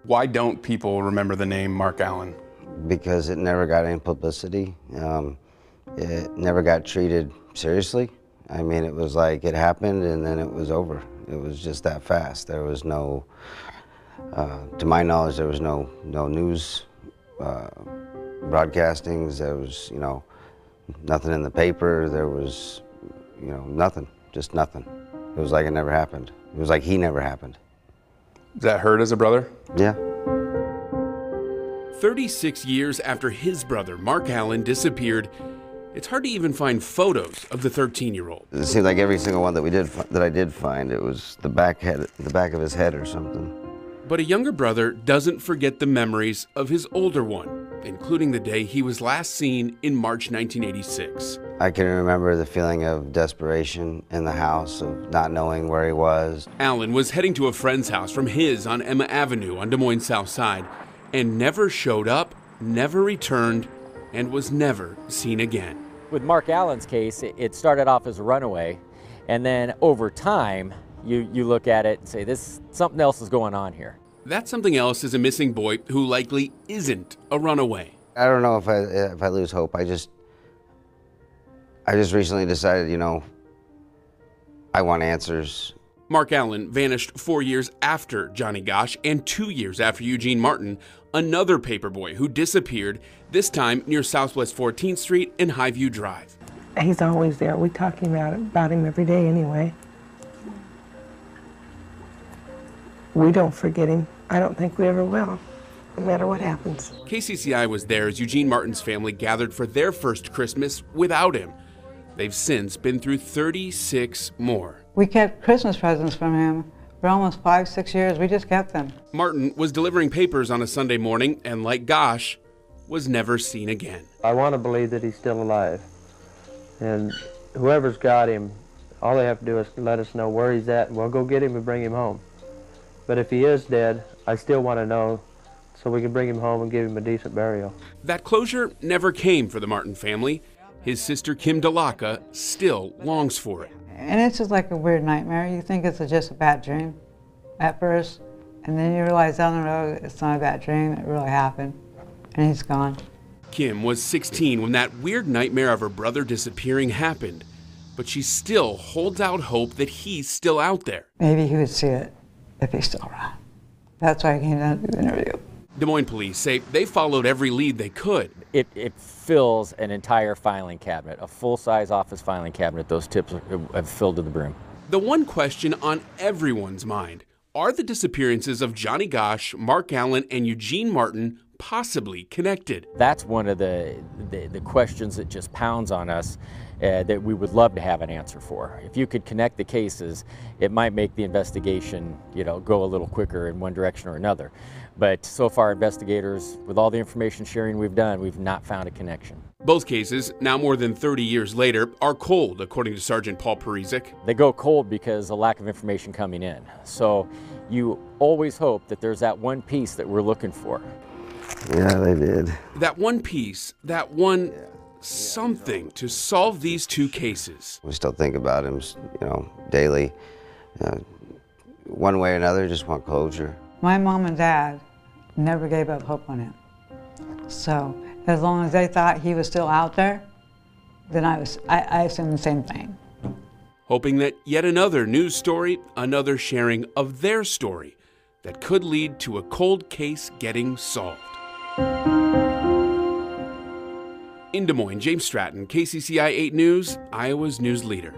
Why don't people remember the name Mark Allen? Because it never got any publicity. It never got treated seriously. I mean, it was like it happened and then it was over. It was just that fast. There was no, to my knowledge, there was no news broadcastings. There was, nothing in the paper. There was, nothing, just nothing. It was like it never happened. It was like he never happened. Does that hurt as a brother? Yeah. 36 years after his brother, Mark Allen, disappeared, it's hard to even find photos of the 13-year-old. It seemed like every single one that I did find, it was the back of his head or something. But a younger brother doesn't forget the memories of his older one, including the day he was last seen in March 1986. I can remember the feeling of desperation in the house, of not knowing where he was. Allen was heading to a friend's house from his on Emma Avenue on Des Moines South Side, and never showed up, never returned, and was never seen again. With Mark Allen's case, it started off as a runaway, and then over time, you look at it and say, something else is going on here. That something else is a missing boy who likely isn't a runaway. I don't know if I lose hope. I just recently decided, I want answers. Mark Allen vanished 4 years after Johnny Gosch and 2 years after Eugene Martin, another paperboy who disappeared, this time near Southwest 14th Street and Highview Drive. He's always there. We're talking about him every day anyway. We don't forget him. I don't think we ever will, no matter what happens. KCCI was there as Eugene Martin's family gathered for their first Christmas without him. They've since been through 36 more. We kept Christmas presents from him for almost 5-6 years. We just kept them. Martin was delivering papers on a Sunday morning and, like Gosch, was never seen again. I want to believe that he's still alive. And whoever's got him, all they have to do is let us know where he's at, and we'll go get him and bring him home. But if he is dead, I still want to know so we can bring him home and give him a decent burial. That closure never came for the Martin family. His sister Kim DeLaca still longs for it. And it's just like a weird nightmare. You think it's just a bad dream at first, and then you realize down the road it's not a bad dream, it really happened, and he's gone. Kim was 16 when that weird nightmare of her brother disappearing happened, but she still holds out hope that he's still out there. Maybe he would see it if he's still around. That's why I came down to do the interview. Des Moines police say they followed every lead they could. It fills an entire filing cabinet, a full-size office filing cabinet. Those tips have filled to the brim. The one question on everyone's mind, are the disappearances of Johnny Gosch, Mark Allen, and Eugene Martin possibly connected? That's one of the questions that just pounds on us that we would love to have an answer for. If you could connect the cases, it might make the investigation, go a little quicker in one direction or another. But so far, investigators, with all the information sharing we've done, we've not found a connection. Both cases, now more than 30 years later, are cold, according to Sergeant Paul Parizek. They go cold because of lack of information coming in. So you always hope that there's that one piece that we're looking for. Yeah, they did. That one piece, that one something to solve these two cases. We still think about him, daily. One way or another, just want closure. My mom and dad never gave up hope on him. So as long as they thought he was still out there, then I assumed the same thing. Hoping that yet another news story, another sharing of their story that could lead to a cold case getting solved. In Des Moines, James Stratton, KCCI 8 News, Iowa's news leader.